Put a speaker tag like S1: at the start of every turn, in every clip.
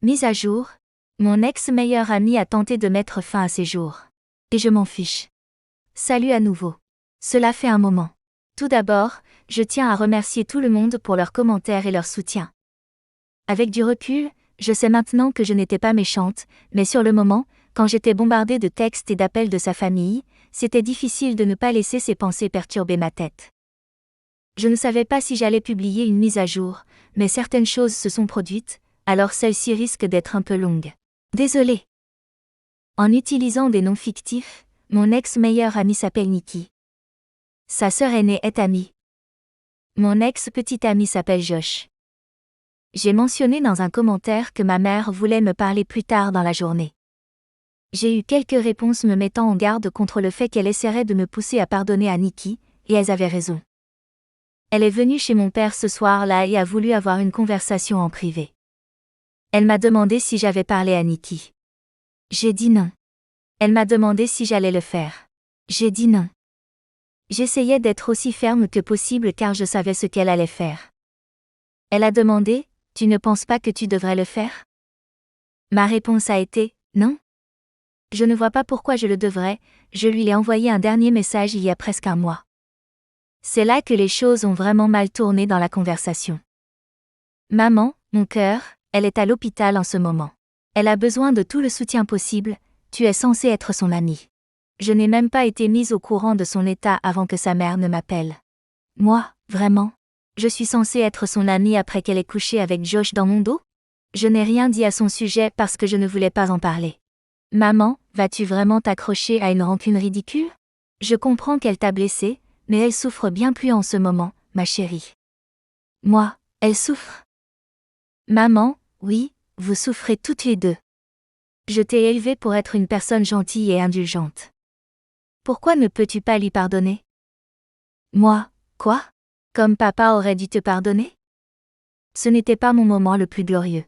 S1: Mise à jour. Mon ex-meilleur ami a tenté de mettre fin à ses jours. Et je m'en fiche. Salut à nouveau. Cela fait un moment. Tout d'abord, je tiens à remercier tout le monde pour leurs commentaires et leur soutien. Avec du recul, je sais maintenant que je n'étais pas méchante, mais sur le moment, quand j'étais bombardée de textes et d'appels de sa famille, c'était difficile de ne pas laisser ces pensées perturber ma tête. Je ne savais pas si j'allais publier une mise à jour, mais certaines choses se sont produites, alors celle-ci risque d'être un peu longue. Désolée. En utilisant des noms fictifs, mon ex-meilleur ami s'appelle Nikki. Sa sœur aînée est Amy. Mon ex-petit ami s'appelle Josh. J'ai mentionné dans un commentaire que ma mère voulait me parler plus tard dans la journée. J'ai eu quelques réponses me mettant en garde contre le fait qu'elle essaierait de me pousser à pardonner à Nikki, et elles avaient raison. Elle est venue chez mon père ce soir-là et a voulu avoir une conversation en privé. Elle m'a demandé si j'avais parlé à Nikki. J'ai dit non. Elle m'a demandé si j'allais le faire. J'ai dit non. J'essayais d'être aussi ferme que possible car je savais ce qu'elle allait faire. Elle a demandé, « Tu ne penses pas que tu devrais le faire ?» Ma réponse a été, « Non. Je ne vois pas pourquoi je le devrais », je lui ai envoyé un dernier message il y a presque un mois. C'est là que les choses ont vraiment mal tourné dans la conversation. Maman, mon cœur, elle est à l'hôpital en ce moment. Elle a besoin de tout le soutien possible, tu es censé être son amie. Je n'ai même pas été mise au courant de son état avant que sa mère ne m'appelle. Moi, vraiment? Je suis censée être son amie après qu'elle ait couché avec Josh dans mon dos? Je n'ai rien dit à son sujet parce que je ne voulais pas en parler. Maman, vas-tu vraiment t'accrocher à une rancune ridicule? Je comprends qu'elle t'a blessée, mais elle souffre bien plus en ce moment, ma chérie. Moi, elle souffre? Maman, oui, vous souffrez toutes les deux. Je t'ai élevée pour être une personne gentille et indulgente. Pourquoi ne peux-tu pas lui pardonner? Moi, quoi? Comme papa aurait dû te pardonner? Ce n'était pas mon moment le plus glorieux.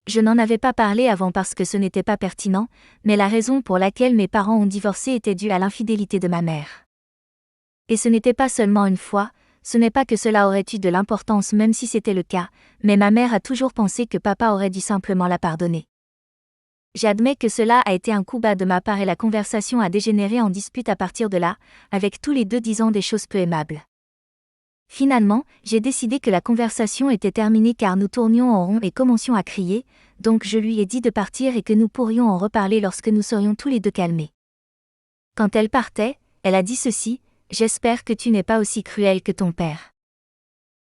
S1: Je n'en avais pas parlé avant parce que ce n'était pas pertinent, mais la raison pour laquelle mes parents ont divorcé était due à l'infidélité de ma mère. Et ce n'était pas seulement une fois, ce n'est pas que cela aurait eu de l'importance même si c'était le cas, mais ma mère a toujours pensé que papa aurait dû simplement la pardonner. J'admets que cela a été un coup bas de ma part et la conversation a dégénéré en dispute à partir de là, avec tous les deux disant des choses peu aimables. Finalement, j'ai décidé que la conversation était terminée car nous tournions en rond et commencions à crier, donc je lui ai dit de partir et que nous pourrions en reparler lorsque nous serions tous les deux calmés. Quand elle partait, elle a dit ceci, « J'espère que tu n'es pas aussi cruel que ton père. »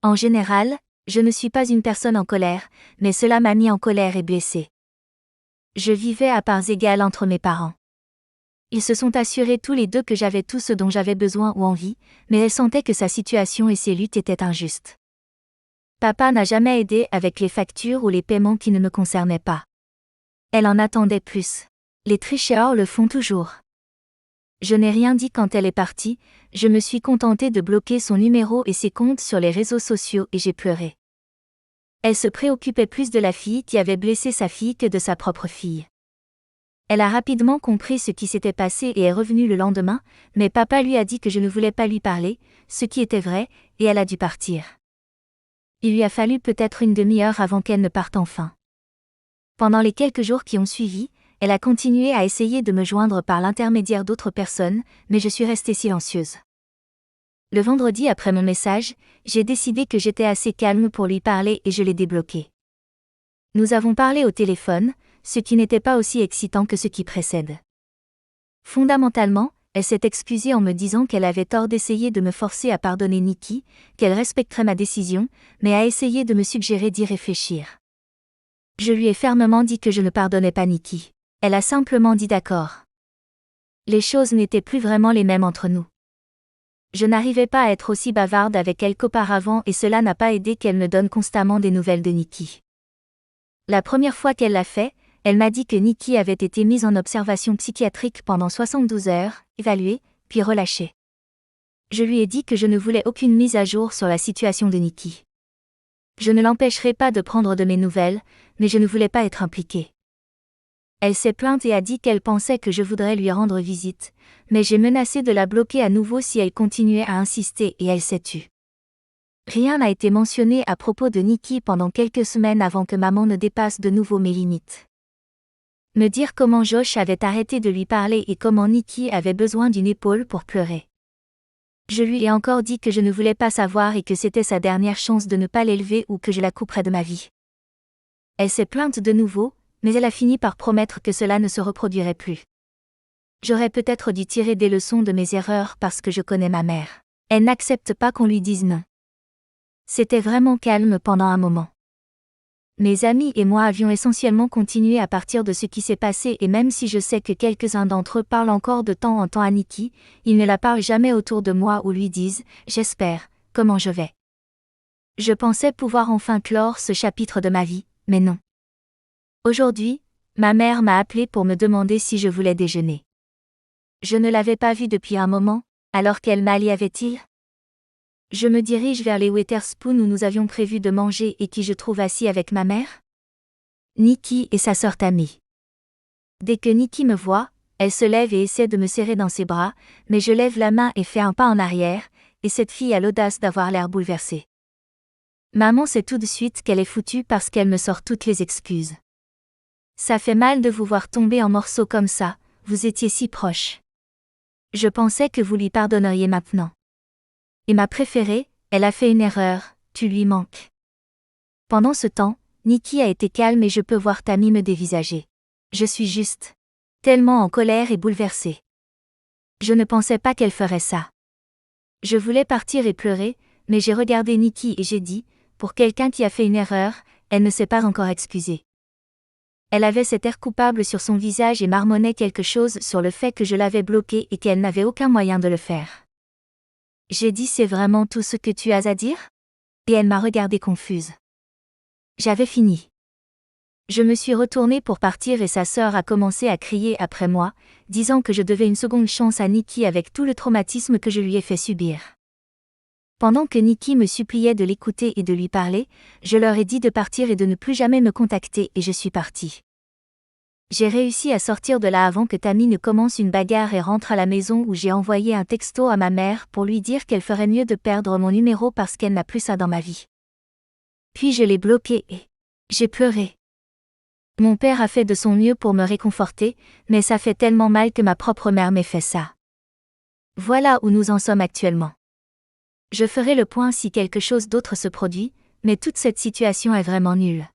S1: En général, je ne suis pas une personne en colère, mais cela m'a mis en colère et blessée. Je vivais à parts égales entre mes parents. Ils se sont assurés tous les deux que j'avais tout ce dont j'avais besoin ou envie, mais elle sentait que sa situation et ses luttes étaient injustes. Papa n'a jamais aidé avec les factures ou les paiements qui ne me concernaient pas. Elle en attendait plus. Les tricheurs le font toujours. Je n'ai rien dit quand elle est partie, je me suis contentée de bloquer son numéro et ses comptes sur les réseaux sociaux et j'ai pleuré. Elle se préoccupait plus de la fille qui avait blessé sa fille que de sa propre fille. Elle a rapidement compris ce qui s'était passé et est revenue le lendemain, mais papa lui a dit que je ne voulais pas lui parler, ce qui était vrai, et elle a dû partir. Il lui a fallu peut-être une demi-heure avant qu'elle ne parte enfin. Pendant les quelques jours qui ont suivi, elle a continué à essayer de me joindre par l'intermédiaire d'autres personnes, mais je suis restée silencieuse. Le vendredi après mon message, j'ai décidé que j'étais assez calme pour lui parler et je l'ai débloqué. Nous avons parlé au téléphone, ce qui n'était pas aussi excitant que ce qui précède. Fondamentalement, elle s'est excusée en me disant qu'elle avait tort d'essayer de me forcer à pardonner Nikki, qu'elle respecterait ma décision, mais a essayé de me suggérer d'y réfléchir. Je lui ai fermement dit que je ne pardonnais pas Nikki. Elle a simplement dit d'accord. Les choses n'étaient plus vraiment les mêmes entre nous. Je n'arrivais pas à être aussi bavarde avec elle qu'auparavant et cela n'a pas aidé qu'elle me donne constamment des nouvelles de Nikki. La première fois qu'elle l'a fait, elle m'a dit que Nikki avait été mise en observation psychiatrique pendant 72 heures, évaluée, puis relâchée. Je lui ai dit que je ne voulais aucune mise à jour sur la situation de Nikki. Je ne l'empêcherai pas de prendre de mes nouvelles, mais je ne voulais pas être impliquée. Elle s'est plainte et a dit qu'elle pensait que je voudrais lui rendre visite, mais j'ai menacé de la bloquer à nouveau si elle continuait à insister et elle s'est tue. Rien n'a été mentionné à propos de Nikki pendant quelques semaines avant que maman ne dépasse de nouveau mes limites. Me dire comment Josh avait arrêté de lui parler et comment Nikki avait besoin d'une épaule pour pleurer. Je lui ai encore dit que je ne voulais pas savoir et que c'était sa dernière chance de ne pas l'élever ou que je la couperais de ma vie. Elle s'est plainte de nouveau, mais elle a fini par promettre que cela ne se reproduirait plus. J'aurais peut-être dû tirer des leçons de mes erreurs parce que je connais ma mère. Elle n'accepte pas qu'on lui dise non. C'était vraiment calme pendant un moment. Mes amis et moi avions essentiellement continué à partir de ce qui s'est passé et même si je sais que quelques-uns d'entre eux parlent encore de temps en temps à Nikki, ils ne la parlent jamais autour de moi ou lui disent « J'espère, comment je vais ». Je pensais pouvoir enfin clore ce chapitre de ma vie, mais non. Aujourd'hui, ma mère m'a appelé pour me demander si je voulais déjeuner. Je ne l'avais pas vue depuis un moment, alors quel mal y avait-il ? Je me dirige vers les Witherspoon où nous avions prévu de manger et qui je trouve assis avec ma mère. Nikki et sa sœur Tammy. Dès que Nikki me voit, elle se lève et essaie de me serrer dans ses bras, mais je lève la main et fais un pas en arrière, et cette fille a l'audace d'avoir l'air bouleversée. Maman sait tout de suite qu'elle est foutue parce qu'elle me sort toutes les excuses. Ça fait mal de vous voir tomber en morceaux comme ça, vous étiez si proches. Je pensais que vous lui pardonneriez maintenant. Et ma préférée, elle a fait une erreur, tu lui manques. Pendant ce temps, Nikki a été calme et je peux voir Tammy me dévisager. Je suis juste tellement en colère et bouleversée. Je ne pensais pas qu'elle ferait ça. Je voulais partir et pleurer, mais j'ai regardé Nikki et j'ai dit, pour quelqu'un qui a fait une erreur, elle ne s'est pas encore excusée. Elle avait cet air coupable sur son visage et marmonnait quelque chose sur le fait que je l'avais bloquée et qu'elle n'avait aucun moyen de le faire. J'ai dit c'est vraiment tout ce que tu as à dire ? Et elle m'a regardée confuse. J'avais fini. Je me suis retournée pour partir et sa sœur a commencé à crier après moi, disant que je devais une seconde chance à Nikki avec tout le traumatisme que je lui ai fait subir. Pendant que Nikki me suppliait de l'écouter et de lui parler, je leur ai dit de partir et de ne plus jamais me contacter et je suis partie. J'ai réussi à sortir de là avant que Tammy ne commence une bagarre et rentre à la maison où j'ai envoyé un texto à ma mère pour lui dire qu'elle ferait mieux de perdre mon numéro parce qu'elle n'a plus ça dans ma vie. Puis je l'ai bloquée et j'ai pleuré. Mon père a fait de son mieux pour me réconforter, mais ça fait tellement mal que ma propre mère m'ait fait ça. Voilà où nous en sommes actuellement. Je ferai le point si quelque chose d'autre se produit, mais toute cette situation est vraiment nulle.